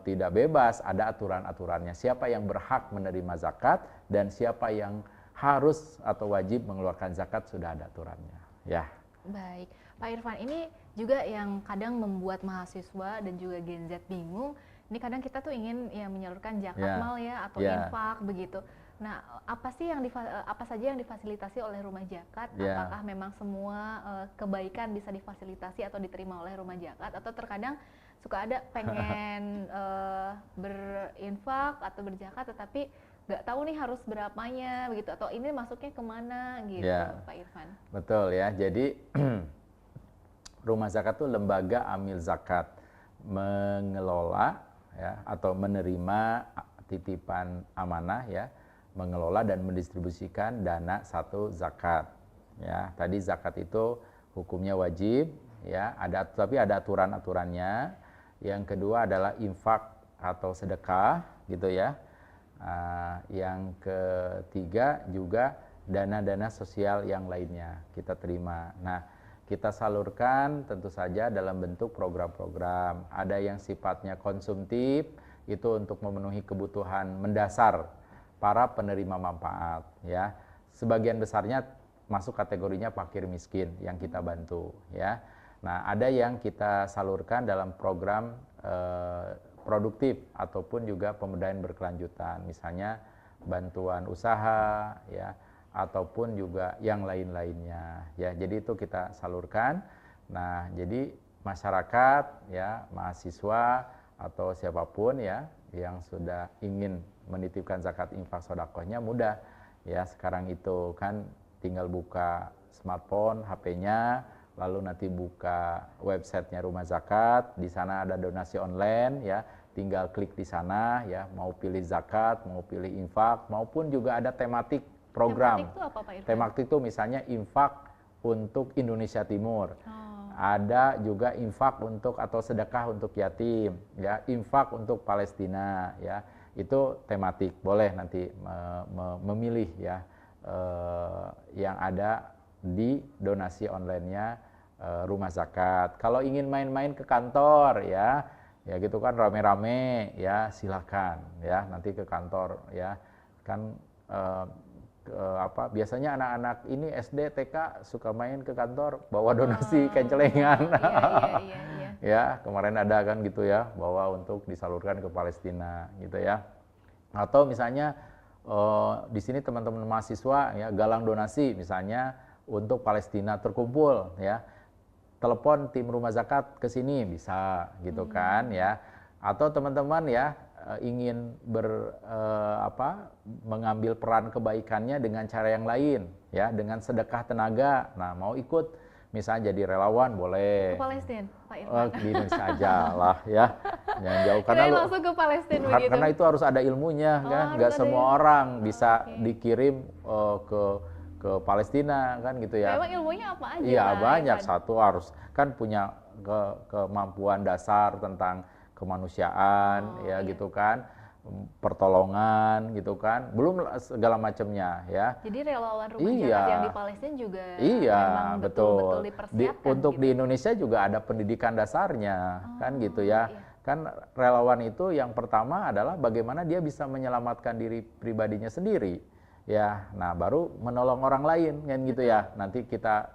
tidak bebas, ada aturan-aturannya. Siapa yang berhak menerima zakat dan siapa yang harus atau wajib mengeluarkan zakat sudah ada aturannya. Ya. Baik, Pak Irfan, ini juga yang kadang membuat mahasiswa dan juga Gen Z bingung. Ini kadang kita tuh ingin ya menyalurkan zakat mal ya atau infak begitu. Nah, apa saja yang difasilitasi oleh rumah zakat? Apakah memang semua kebaikan bisa difasilitasi atau diterima oleh rumah zakat? Atau terkadang suka ada pengen berinfak atau berzakat tetapi nggak tahu nih harus berapanya begitu, atau ini masuknya kemana gitu, Pak Irfan? Betul ya, jadi rumah zakat itu lembaga amil zakat, mengelola ya atau menerima titipan amanah ya, mengelola dan mendistribusikan dana satu zakat. Ya, tadi zakat itu hukumnya wajib ya, tapi ada aturan-aturannya. Yang kedua adalah infak atau sedekah gitu ya. Yang ketiga juga dana-dana sosial yang lainnya kita terima. Nah, kita salurkan tentu saja dalam bentuk program-program. Ada yang sifatnya konsumtif, itu untuk memenuhi kebutuhan mendasar para penerima manfaat ya. Sebagian besarnya masuk kategorinya fakir miskin yang kita bantu ya. Nah, ada yang kita salurkan dalam program produktif ataupun juga pemberdayaan berkelanjutan, misalnya bantuan usaha ya, ataupun juga yang lain-lainnya ya. Jadi itu kita salurkan. Nah, jadi masyarakat ya, mahasiswa atau siapapun ya yang sudah ingin menitipkan zakat infak sedekahnya mudah ya. Sekarang itu kan tinggal buka smartphone, HP-nya, lalu nanti buka websitenya rumah zakat, di sana ada donasi online ya. Tinggal klik di sana ya, mau pilih zakat, mau pilih infak, maupun juga ada tematik program. Tematik itu apa, Pak Irfan? Tematik itu misalnya infak untuk Indonesia Timur. Ada juga infak untuk atau sedekah untuk yatim, ya, infak untuk Palestina, ya. Itu tematik. Boleh nanti memilih ya yang ada di donasi online-nya rumah zakat. Kalau ingin main-main ke kantor ya gitu kan rame-rame ya, silakan ya nanti ke kantor ya. Kan biasanya anak-anak ini SD TK suka main ke kantor bawa donasi kencelengan. Iya. Ya, kemarin ada kan gitu ya, bawa untuk disalurkan ke Palestina gitu ya. Atau misalnya di sini teman-teman mahasiswa ya galang donasi misalnya untuk Palestina terkumpul ya. Telepon tim rumah zakat ke sini bisa gitu kan ya. Atau teman-teman ya ingin mengambil peran kebaikannya dengan cara yang lain, ya, dengan sedekah tenaga. Nah, mau ikut misalnya jadi relawan boleh. Ke Palestina, Pak Irfan. Di Indonesia aja lah, ya, jangan jauh karena Langsung ke Palestina begitu. Karena itu harus ada ilmunya, kan, nggak semua orang bisa dikirim ke Palestina, kan gitu ya. Memang ilmunya apa aja? Iya, banyak. Irfan? Satu harus kan punya kemampuan dasar tentang kemanusiaan, ya, gitu kan, pertolongan, gitu kan, belum segala macamnya, ya. Jadi relawan rumah jahat yang di Palestina juga memang betul. dipersiapkan. Untuk gitu. di Indonesia juga ada pendidikan dasarnya, kan gitu ya. Iya. Kan relawan itu yang pertama adalah bagaimana dia bisa menyelamatkan diri pribadinya sendiri, ya. Nah, baru menolong orang lain, kan gitu ya. Nanti kita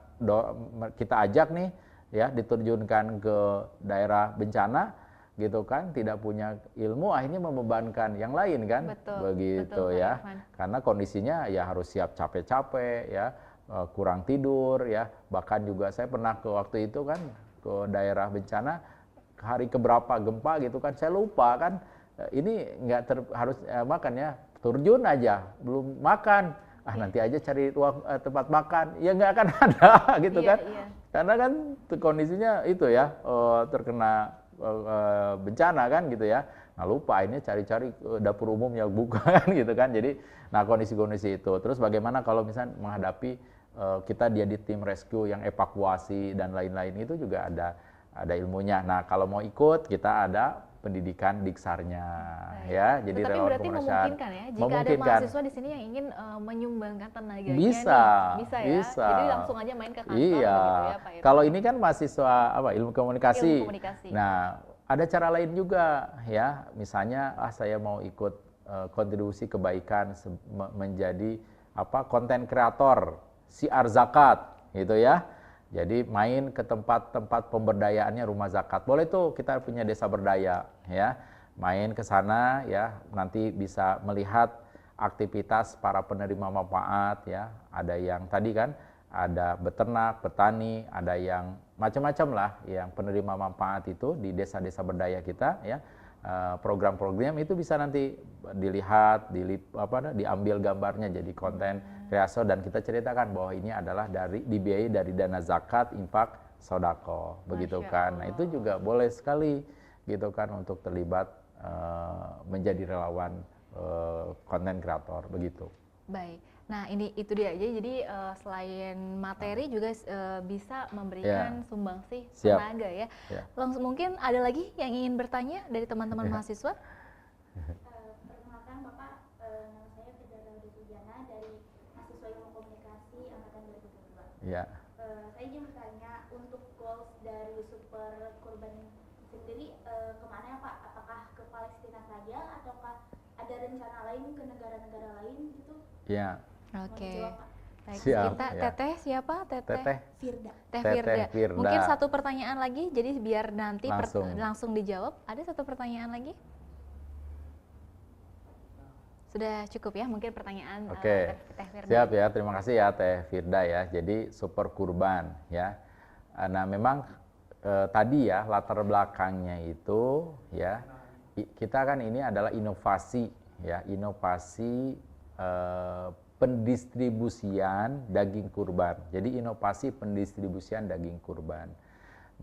ajak nih, ya, diterjunkan ke daerah bencana, gitu kan, tidak punya ilmu akhirnya membebankan yang lain, kan. Begitu ya. Karena kondisinya ya harus siap capek-capek, ya, kurang tidur, ya. Bahkan juga saya pernah waktu itu kan ke daerah bencana, hari keberapa gempa gitu kan, saya lupa kan, ini nggak harus makan, ya, terjun aja belum makan, nanti aja cari ruang tempat makan, ya nggak akan ada gitu kan. Karena kan kondisinya itu ya, terkena bencana, kan gitu ya. Nah, lupa ini cari-cari dapur umum yang buka, kan gitu kan. Jadi, nah, kondisi-kondisi itu. Terus bagaimana kalau misalnya menghadapi dia di tim rescue yang evakuasi dan lain-lain, itu juga ada ilmunya. Nah, kalau mau ikut, kita ada pendidikan diksarnya, ya. Jadi tapi berarti memungkinkan ya, jika ada mahasiswa di sini yang ingin menyumbangkan tenaganya, bisa ya. Jadi langsung aja main ke kantor, begitu ya, Pak Irfan. Kalau ini kan mahasiswa ilmu komunikasi. Nah, ada cara lain juga, ya. Misalnya, saya mau ikut kontribusi kebaikan menjadi konten kreator siar zakat, gitu ya. Jadi main ke tempat-tempat pemberdayaannya rumah zakat. Boleh tuh, kita punya desa berdaya, ya. Main ke sana, ya, nanti bisa melihat aktivitas para penerima manfaat, ya. Ada yang tadi kan, ada beternak, petani, ada yang macam-macam lah yang penerima manfaat itu di desa-desa berdaya kita, ya. Program-program itu bisa nanti dilihat, diambil gambarnya jadi konten kreasi, dan kita ceritakan bahwa ini adalah dibiayai dari dana zakat, infak, sodako, begitu kan. Nah, itu juga boleh sekali, gitu kan, untuk terlibat menjadi relawan konten kreator, begitu. Baik. Nah, itu dia aja. Jadi selain materi juga bisa memberikan sumbangsih tenaga, ya. Langsung mungkin ada lagi yang ingin bertanya dari teman-teman mahasiswa? Perkenalkan Bapak, nama saya Fidara Dutujana dari mahasiswa ilmu komunikasi angkatan 2022. Iya. Saya ingin bertanya, untuk goals dari Super Kurban sendiri kemana ya Pak? Apakah ke Palestina saja ataukah ada rencana lain ke negara-negara lain gitu? Iya. Oke. Baik, siap, kita ya. Teteh siapa? Teteh Firda. Teh Firda. Mungkin satu pertanyaan lagi, jadi biar nanti langsung dijawab. Ada satu pertanyaan lagi? Sudah cukup ya, mungkin pertanyaan Teh Firda. Siap ya, terima kasih ya Teh Firda ya. Jadi Super Kurban, ya. Nah, memang tadi ya latar belakangnya itu, ya, kita kan ini adalah inovasi, ya, inovasi pendistribusian daging kurban. Jadi inovasi pendistribusian daging kurban.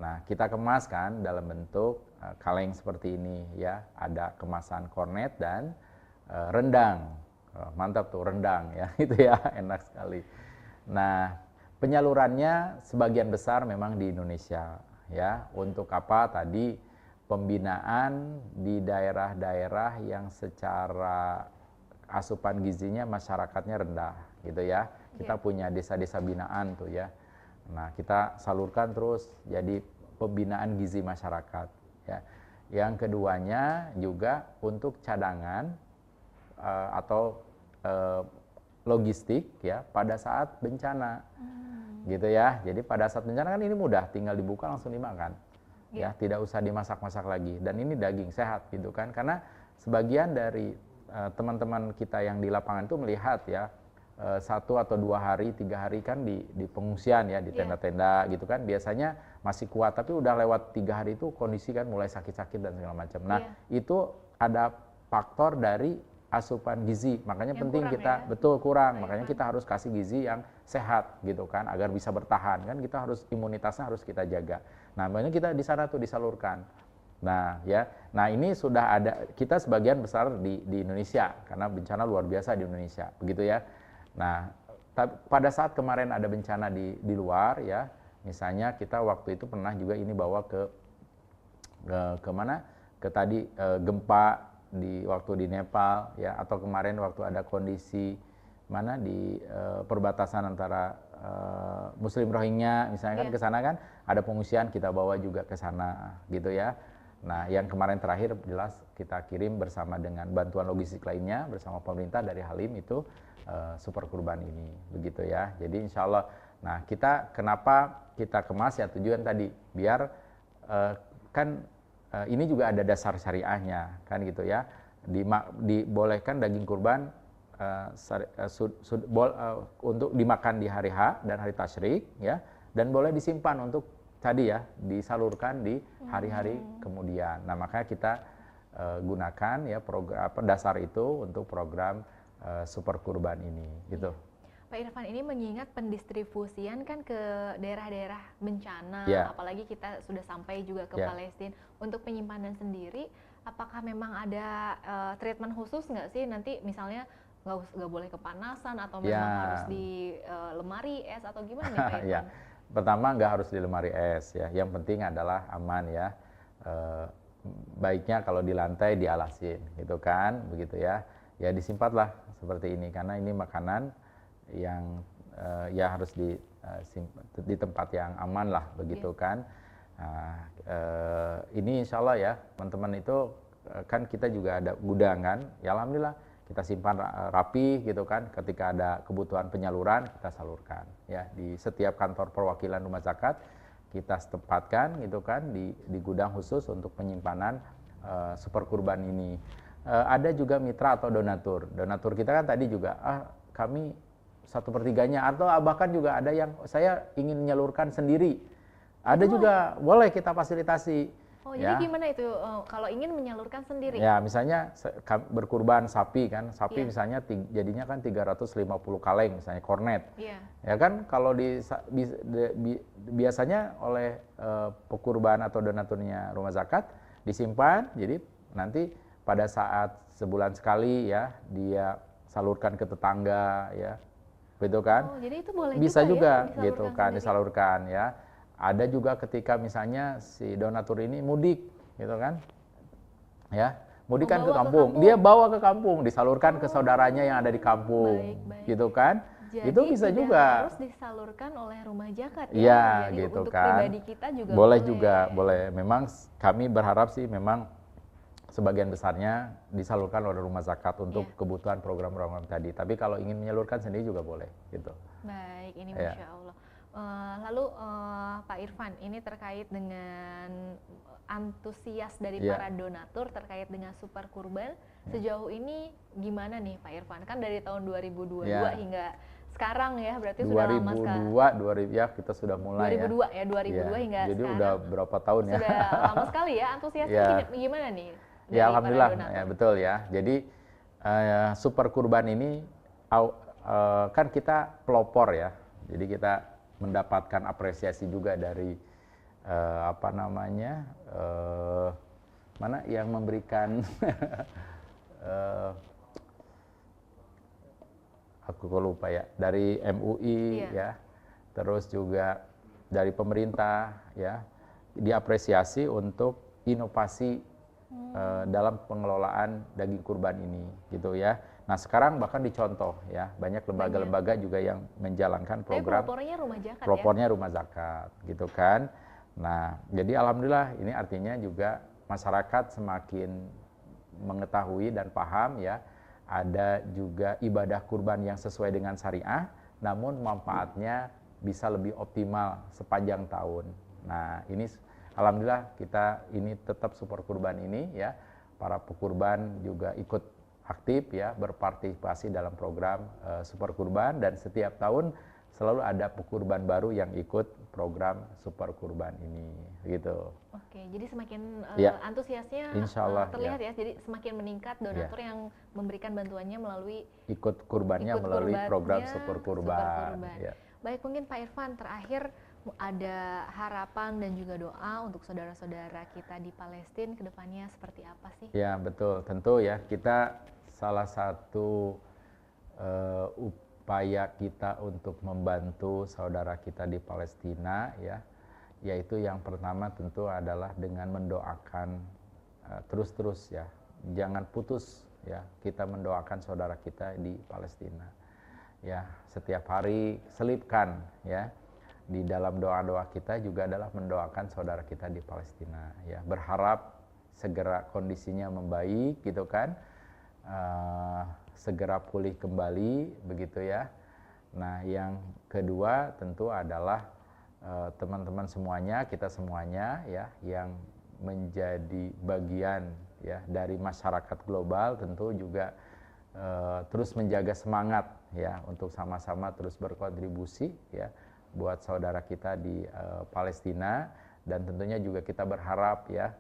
Nah, kita kemas kan dalam bentuk kaleng seperti ini, ya. Ada kemasan kornet dan rendang. Mantap tuh, rendang ya. Itu ya, enak sekali. Nah, penyalurannya sebagian besar memang di Indonesia, ya. Untuk apa tadi? Pembinaan di daerah-daerah yang secara asupan gizinya masyarakatnya rendah, gitu ya. Kita punya desa-desa binaan tuh, ya. Nah, kita salurkan terus jadi pembinaan gizi masyarakat, ya. Yang keduanya juga untuk cadangan atau logistik, ya, pada saat bencana, gitu ya. Jadi pada saat bencana kan ini mudah, tinggal dibuka langsung dimakan, ya, tidak usah dimasak-masak lagi. Dan ini daging sehat, gitu kan. Karena sebagian dari teman-teman kita yang di lapangan itu melihat, ya, 1 atau 2 hari, 3 hari kan di pengungsian, ya, di tenda-tenda, gitu kan. Biasanya masih kuat, tapi udah lewat 3 hari itu kondisi kan mulai sakit-sakit dan segala macam. Nah, itu ada faktor dari asupan gizi. Makanya Yang penting kurang kita ya? betul kurang. Pak Makanya Irfan. kita harus kasih gizi yang sehat gitu kan agar bisa bertahan kan kita harus imunitasnya harus kita jaga. Nah, makanya kita di sana tuh disalurkan. Nah, ya. Nah, ini sudah ada kita sebagian besar di Indonesia karena bencana luar biasa di Indonesia, begitu ya. Nah, pada saat kemarin ada bencana di luar ya, misalnya kita waktu itu pernah juga ini bawa ke mana? Ke tadi gempa waktu di Nepal ya, atau kemarin waktu ada kondisi mana di perbatasan antara Muslim Rohingya misalnya kan ke sana kan ada pengungsian kita bawa juga ke sana gitu ya. Nah, yang kemarin terakhir jelas kita kirim bersama dengan bantuan logistik lainnya bersama pemerintah dari Halim itu super kurban ini begitu ya. Jadi insya Allah, nah kita kenapa kita kemas ya tujuan tadi biar ini juga ada dasar syariahnya kan gitu ya. Dibolehkan daging kurban untuk dimakan di hari H dan hari tasyrik ya, dan boleh disimpan untuk tadi ya disalurkan di hari-hari kemudian. Nah, makanya kita gunakan ya program dasar itu untuk program super kurban ini gitu. Pak Irfan, ini mengingat pendistribusian kan ke daerah-daerah bencana, apalagi kita sudah sampai juga ke Palestina. Untuk penyimpanan sendiri, apakah memang ada treatment khusus nggak sih? Nanti misalnya nggak boleh kepanasan atau memang harus di lemari es atau gimana nih Pak Irfan? Pertama nggak harus di lemari es ya. Yang penting adalah aman ya. Baiknya kalau di lantai dialasin gitu kan, begitu ya. Ya disimpanlah seperti ini karena ini makanan yang ya harus di tempat yang aman lah begitu kan. Nah, ini insya Allah ya teman-teman itu kan kita juga ada gudang kan, ya alhamdulillah kita simpan rapi gitu kan. Ketika ada kebutuhan penyaluran kita salurkan ya di setiap kantor perwakilan rumah zakat kita tempatkan gitu kan di gudang khusus untuk penyimpanan super kurban ini. Ada juga mitra atau donatur. Donatur kita kan tadi juga kami 1/3-nya atau bahkan juga ada yang saya ingin menyalurkan sendiri. Ada juga boleh kita fasilitasi. Oh, jadi gimana itu kalau ingin menyalurkan sendiri? Ya, misalnya berkurban sapi kan, sapi misalnya jadinya kan 350 kaleng misalnya kornet. Ya kan kalau biasanya oleh pekurban atau donaturnya rumah zakat disimpan, jadi nanti pada saat sebulan sekali ya dia salurkan ke tetangga ya. Gitu kan? Oh, jadi itu boleh bisa juga ya, gitu kan sendiri. Disalurkan ya. Ada juga ketika misalnya si donatur ini mudik gitu kan. Ya, mudik kan ke kampung. Dia bawa ke kampung, disalurkan ke saudaranya yang ada di kampung. Baik. Gitu kan? Jadi itu bisa juga harus disalurkan oleh rumah zakat ya. Iya, jadi gitu untuk kan. Pribadi kita juga boleh juga, boleh. Memang kami berharap sih memang sebagian besarnya disalurkan oleh rumah zakat untuk kebutuhan program-program tadi. Tapi kalau ingin menyalurkan sendiri juga boleh, gitu. Baik, ini Masya Allah. Lalu Pak Irfan, ini terkait dengan antusias dari para donatur terkait dengan super kurban. Sejauh ini gimana nih Pak Irfan? Kan dari tahun 2022 hingga sekarang ya, berarti sudah lama sekali. 2002 ya kita sudah mulai 2002 ya, 2002 hingga jadi sekarang. Jadi udah berapa tahun ya? Sudah lama sekali ya, antusiasnya gimana nih? Ya alhamdulillah, ya, betul ya. Jadi super kurban ini kan kita pelopor ya. Jadi kita mendapatkan apresiasi juga dari mana yang memberikan aku kok lupa ya, dari MUI ya, terus juga dari pemerintah ya, diapresiasi untuk inovasi dalam pengelolaan daging kurban ini gitu ya. Nah sekarang bahkan dicontoh ya, banyak lembaga-lembaga juga yang menjalankan program. Propornya rumah zakat propornya rumah zakat gitu kan. Nah jadi alhamdulillah ini artinya juga masyarakat semakin mengetahui dan paham ya, ada juga ibadah kurban yang sesuai dengan syariah, namun manfaatnya bisa lebih optimal sepanjang tahun. Nah ini alhamdulillah kita ini tetap super kurban ini ya, para pekurban juga ikut aktif ya, berpartisipasi dalam program super kurban, dan setiap tahun selalu ada pekurban baru yang ikut program Super Kurban ini, gitu. Oke, jadi semakin Ya. antusiasnya Insya Allah, terlihat ya. Jadi semakin meningkat donatur yang memberikan bantuannya melalui Ikut kurbannya melalui program Super Kurban. Kurban. Ya. Baik, mungkin Pak Irfan terakhir ada harapan dan juga doa untuk saudara-saudara kita di Palestina ke depannya seperti apa sih? Ya, betul. Tentu ya, kita salah satu upaya kita untuk membantu saudara kita di Palestina ya, yaitu yang pertama tentu adalah dengan mendoakan terus-terus ya, jangan putus ya, kita mendoakan saudara kita di Palestina ya, setiap hari selipkan ya, di dalam doa-doa kita juga adalah mendoakan saudara kita di Palestina ya, berharap segera kondisinya membaik gitu kan, segera pulih kembali begitu ya. Nah, yang kedua tentu adalah teman-teman semuanya, kita semuanya ya, yang menjadi bagian ya dari masyarakat global tentu juga terus menjaga semangat ya untuk sama-sama terus berkontribusi ya buat saudara kita di Palestina, dan tentunya juga kita berharap ya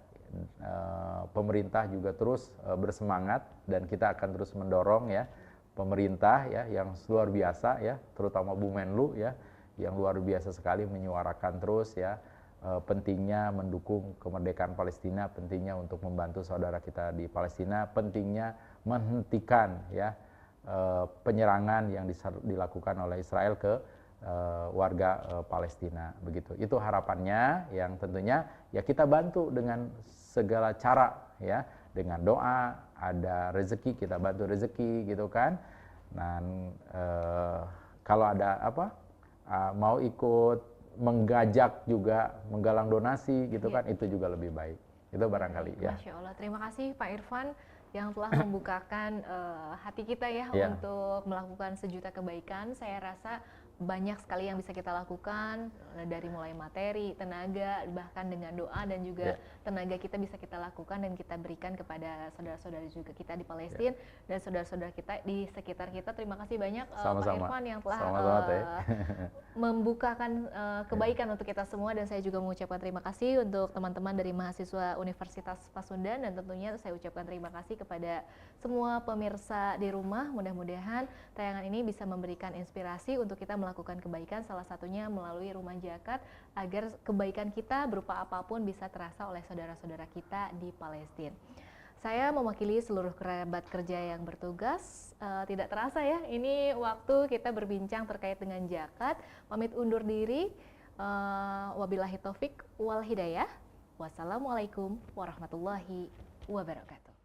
pemerintah juga terus bersemangat, dan kita akan terus mendorong ya pemerintah ya yang luar biasa ya, terutama Bu Menlu ya yang luar biasa sekali menyuarakan terus ya pentingnya mendukung kemerdekaan Palestina, pentingnya untuk membantu saudara kita di Palestina, pentingnya menghentikan ya penyerangan yang dilakukan oleh Israel ke warga Palestina begitu. Itu harapannya, yang tentunya ya kita bantu dengan segala cara ya, dengan doa, ada rezeki kita bantu rezeki gitu kan. Dan kalau ada apa mau ikut menggajak juga menggalang donasi gitu kan, itu juga lebih baik. Itu barangkali ya. Masya Allah, terima kasih Pak Irfan yang telah membukakan hati kita ya untuk melakukan sejuta kebaikan. Saya rasa banyak sekali yang bisa kita lakukan, dari mulai materi, tenaga, bahkan dengan doa dan juga tenaga kita bisa kita lakukan dan kita berikan kepada saudara-saudara juga kita di Palestina dan saudara-saudara kita di sekitar kita. Terima kasih banyak Pak Irfan yang telah membukakan kebaikan untuk kita semua, dan saya juga mengucapkan terima kasih untuk teman-teman dari mahasiswa Universitas Pasundan, dan tentunya saya ucapkan terima kasih kepada semua pemirsa di rumah. Mudah-mudahan tayangan ini bisa memberikan inspirasi untuk kita melakukan kebaikan, salah satunya melalui Rumah Zakat, agar kebaikan kita berupa apapun bisa terasa oleh saudara-saudara kita di Palestina. Saya mewakili seluruh kerabat kerja yang bertugas. Tidak terasa ya, ini waktu kita berbincang terkait dengan zakat. Pamit undur diri. Wabillahi taufik wal hidayah. Wassalamualaikum warahmatullahi wabarakatuh.